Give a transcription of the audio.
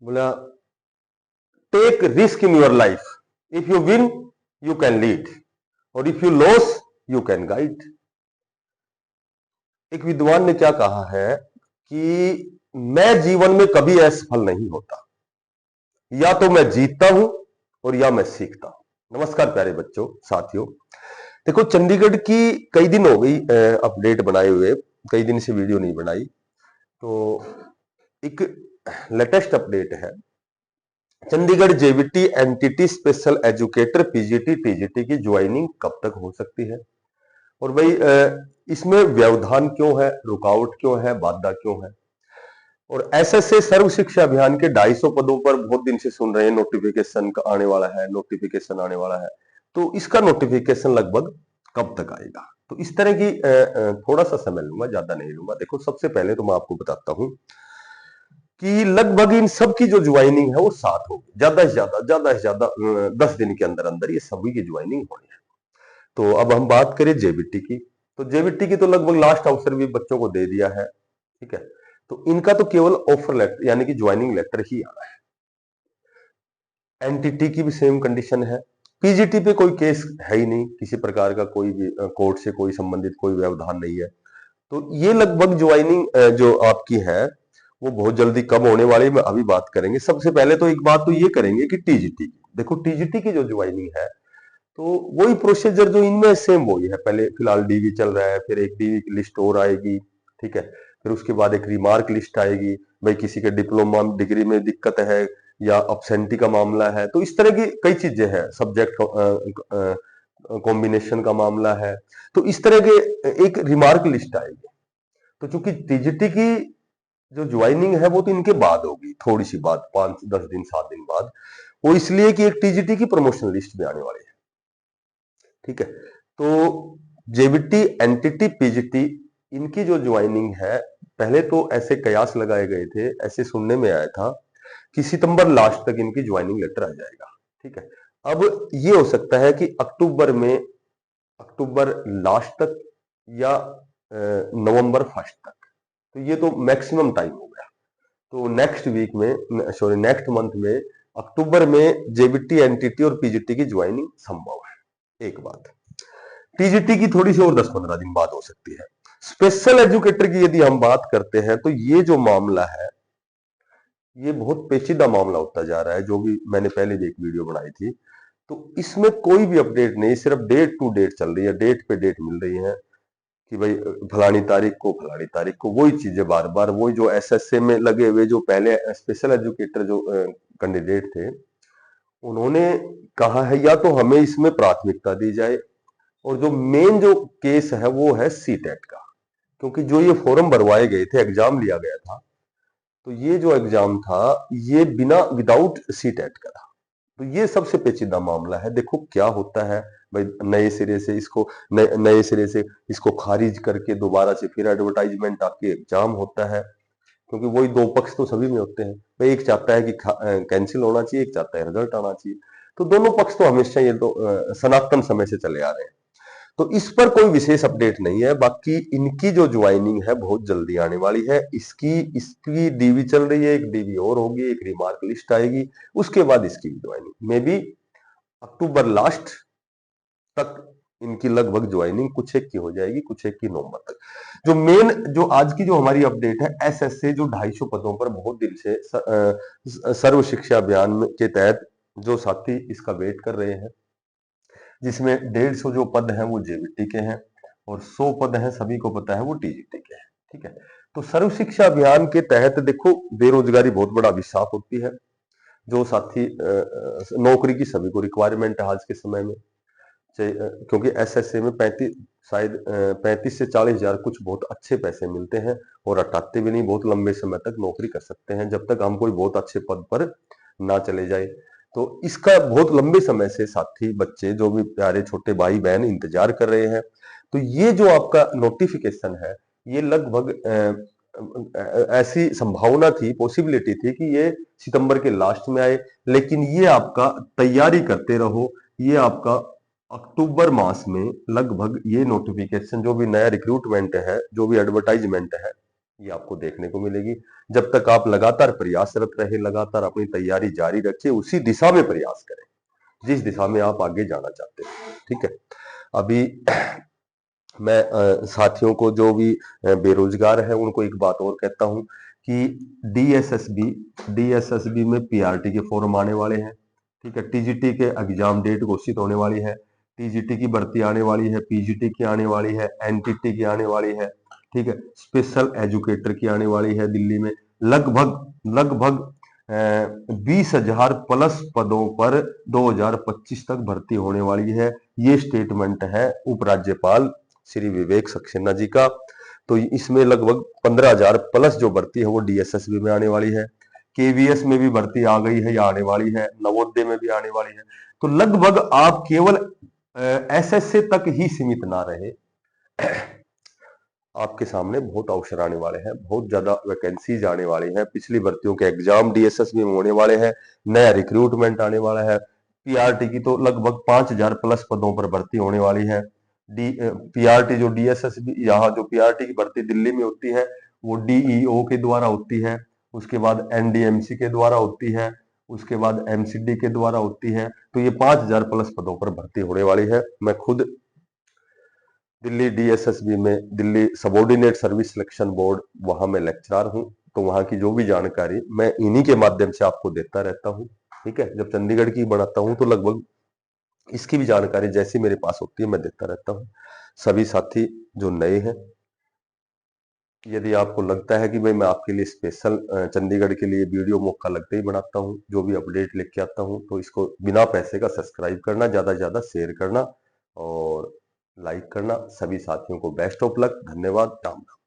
बोला take risk in your life, if you win you can lead और if you loss you can guide. एक विद्वान ने क्या कहा है कि मैं जीवन में कभी असफल नहीं होता, या तो मैं जीतता हूं और या मैं सीखता हूं। नमस्कार प्यारे बच्चों, साथियों। देखो, चंडीगढ़ की कई दिन हो गई अपडेट बनाए हुए, कई दिन से वीडियो नहीं बनाई, तो एक लेटेस्ट अपडेट है। Chandigarh JBT NTT special educator PGT TGT की ज्वाइनिंग कब तक हो सकती है? और भाई इसमें व्यवधान क्यों है, रुकावट क्यों है, बाधा क्यों है? और एसएसए सर्व शिक्षा अभियान के 250 पदों पर बहुत दिन से सुन रहे हैं नोटिफिकेशन आने वाला है, नोटिफिकेशन आने वाला है। तो इसका नोटिफिकेशन लगभग कब तक आएगा? तो इस तरह की थोड़ा सा समय लूंगा, ज्यादा नहीं लूंगा। देखो, सबसे पहले तो मैं आपको बताता हूं कि लगभग इन सब की जो ज्वाइनिंग है वो 7 होगी, ज्यादा से ज्यादा 10 दिन के अंदर अंदर ये सभी की ज्वाइनिंग होनी है। तो अब हम बात करें जेबीटी की, तो जेबीटी की तो लगभग लास्ट अवसर भी बच्चों को दे दिया है, ठीक है। तो इनका तो केवल ऑफर लेटर यानी कि ज्वाइनिंग लेटर ही आना है। एनटीटी की भी सेम कंडीशन है। पीजीटी पे कोई केस है ही नहीं, किसी प्रकार का कोई भी कोर्ट से कोई संबंधित कोई व्यवधान नहीं है। तो ये लगभग ज्वाइनिंग जो आपकी है वो बहुत जल्दी कब होने वाली है, अभी बात करेंगे। सबसे पहले तो एक बात तो ये करेंगे कि टीजीटी की, देखो टीजीटी की जो ज्वाइनिंग है तो वही प्रोसीजर जो इनमें सेम वही है। पहले फिलहाल डीवी चल रहा है, फिर एक डीवी की लिस्ट और आएगी, ठीक है। फिर उसके बाद एक रिमार्क लिस्ट आएगी, भाई किसी के डिप्लोमा डिग्री में दिक्कत है या अपसेंटी का मामला है, तो इस तरह की कई चीजें हैं, सब्जेक्ट कॉम्बिनेशन का मामला है, तो इस तरह के एक रिमार्क लिस्ट आएगी। तो चूंकि टीजीटी की जो ज्वाइनिंग है वो तो इनके बाद होगी, थोड़ी सी बाद, 5-10 दिन 7 दिन बाद, वो इसलिए कि एक टीजीटी की प्रमोशन लिस्ट भी आने वाली है, ठीक है। तो जेबीटी एनटीटी पीजीटी इनकी जो ज्वाइनिंग है, पहले तो ऐसे कयास लगाए गए थे, ऐसे सुनने में आया था कि सितंबर लास्ट तक इनकी ज्वाइनिंग लेटर आ जाएगा, ठीक है। अब ये हो सकता है कि अक्टूबर लास्ट तक या नवंबर फर्स्ट तक, तो ये तो मैक्सिमम टाइम हो गया। तो नेक्स्ट वीक में, सॉरी नेक्स्ट मंथ में, अक्टूबर में जेबीटी एनटीटी और पीजीटी की ज्वाइनिंग संभव है। एक बात, टीजीटी की थोड़ी सी और 10-15 दिन बाद हो सकती है। स्पेशल एजुकेटर की यदि हम बात करते हैं तो ये जो मामला है ये बहुत पेचीदा मामला होता जा रहा है, जो भी मैंने पहले भी एक वीडियो बनाई थी। तो इसमें कोई भी अपडेट नहीं, सिर्फ डेट टू डेट चल रही है, डेट पे डेट मिल रही है कि भाई फलानी तारीख को वही चीजें बार बार, वही जो एसएसए में लगे हुए जो पहले स्पेशल एजुकेटर जो कैंडिडेट थे, उन्होंने कहा है या तो हमें इसमें प्राथमिकता दी जाए, और जो मेन जो केस है वो है सीटेट का, क्योंकि जो ये फॉर्म भरवाए गए थे, एग्जाम लिया गया था, तो ये जो एग्जाम था ये बिना विदाउट सीटेट का था। तो ये सबसे पेचीदा मामला है। देखो क्या होता है भाई, नए सिरे से इसको नए सिरे से इसको खारिज करके दोबारा से फिर एडवर्टाइजमेंट आके एग्जाम होता है, क्योंकि वही दो पक्ष तो सभी में होते हैं भाई। एक चाहता है कि कैंसिल होना चाहिए, एक चाहता है रिजल्ट आना चाहिए। तो दोनों पक्ष तो हमेशा ये तो सनातन समय से चले आ रहे हैं। तो इस पर कोई विशेष अपडेट नहीं है। बाकी इनकी जो ज्वाइनिंग है बहुत जल्दी आने वाली है। इसकी इसकी डीवी चल रही है, एक डीवी और होगी, एक रिमार्क लिस्ट आएगी, उसके बाद इसकी भी joining may be October last तक इनकी लगभग ज्वाइनिंग कुछ एक की हो जाएगी, कुछ एक की नवंबर तक। जो मेन जो आज की जो हमारी अपडेट है, एसएसए जो 250 पदों पर बहुत दिन से सर्व शिक्षा अभियान के तहत जो साथी इसका वेट कर रहे हैं, जिसमें 150 जो पद हैं वो जेबीटी के हैं और 100 पद हैं, सभी को पता है, वो टीजीटी के हैं, ठीक है। तो सर्व शिक्षा अभियान के तहत देखो बेरोजगारी बहुत बड़ा अभिशाप होती है। जो साथी नौकरी की सभी को रिक्वायरमेंट है आज के समय में, क्योंकि एसएसए में 35 शायद 35 से 40 हजार कुछ बहुत अच्छे पैसे मिलते हैं, और हटाते भी नहीं, बहुत लंबे समय तक नौकरी कर सकते हैं जब तक हम कोई बहुत अच्छे पद पर ना चले जाए। तो इसका बहुत लंबे समय से साथी बच्चे, जो भी प्यारे छोटे भाई बहन इंतजार कर रहे हैं। तो ये जो आपका नोटिफिकेशन है, ये लगभग ऐसी संभावना थी, पॉसिबिलिटी थी कि ये सितंबर के लास्ट में आए, लेकिन ये आपका तैयारी करते रहो, ये आपका अक्टूबर मास में लगभग ये नोटिफिकेशन, जो भी नया रिक्रूटमेंट है, जो भी एडवर्टाइजमेंट है, ये आपको देखने को मिलेगी। जब तक आप लगातार प्रयासरत रहे, लगातार अपनी तैयारी जारी रखिए, उसी दिशा में प्रयास करें जिस दिशा में आप आगे जाना चाहते हैं। ठीक है। अभी मैं साथियों को जो भी बेरोजगार है उनको एक बात और कहता हूं कि डीएसएसबी में पीआरटी के फॉर्म आने वाले हैं। ठीक है। टीजीटी के एग्जाम डेट घोषित होने वाली है, टीजीटी की भर्ती आने वाली है, पीजीटी की आने वाली है, एनटीटी की आने वाली है। ठीक है। स्पेशल एजुकेटर की आने वाली है। दिल्ली में लगभग 20,000 प्लस पदों पर 2025 तक भर्ती होने वाली है। ये स्टेटमेंट है उपराज्यपाल श्री विवेक सक्सेना जी का। तो इसमें लगभग 15,000 प्लस जो भर्ती है वो डीएसएसबी में आने वाली है। केवीएस में भी भर्ती आ गई है या आने वाली है, नवोदय में भी आने वाली है। तो लगभग आप केवल एसएससी तक ही सीमित ना रहे, आपके सामने बहुत अवसर आने वाले हैं, बहुत ज्यादा वैकेंसीज आने वाली हैं। पिछली भर्तियों के एग्जाम डीएसएसबी में होने वाले हैं, नया रिक्रूटमेंट आने वाला है। पीआरटी की तो लगभग 5,000 प्लस पदों पर भर्ती होने वाली है। पीआरटी जो डीएसएसबी, यहाँ जो पीआरटी की भर्ती दिल्ली में होती है वो डीईओ के द्वारा होती है, उसके बाद एनडीएमसी के द्वारा होती है, उसके बाद एमसीडी के द्वारा होती है। तो ये 5,000 प्लस पदों पर भर्ती होने वाली है। मैं खुद दिल्ली डीएसएसबी में, Delhi subordinate service selection board, वहां मैं लेक्चरर हूं। तो वहां की जो भी जानकारी मैं इन्हीं के माध्यम से आपको देता रहता हूं। ठीक है। जब चंडीगढ़ की बनाता हूं तो लगभग इसकी भी जानकारी जैसी मेरे पास होती है मैं देता रहता हूं। सभी साथी जो नए हैं, यदि आपको लगता है कि भाई मैं आपके लिए स्पेशल चंडीगढ़ के लिए वीडियो मौका लगते ही बनाता हूं, जो भी अपडेट लेके आता हूं, तो इसको बिना पैसे का सब्सक्राइब करना, ज्यादा से ज्यादा शेयर करना और लाइक करना। सभी साथियों को बेस्ट ऑफ लक। धन्यवाद। राम राम।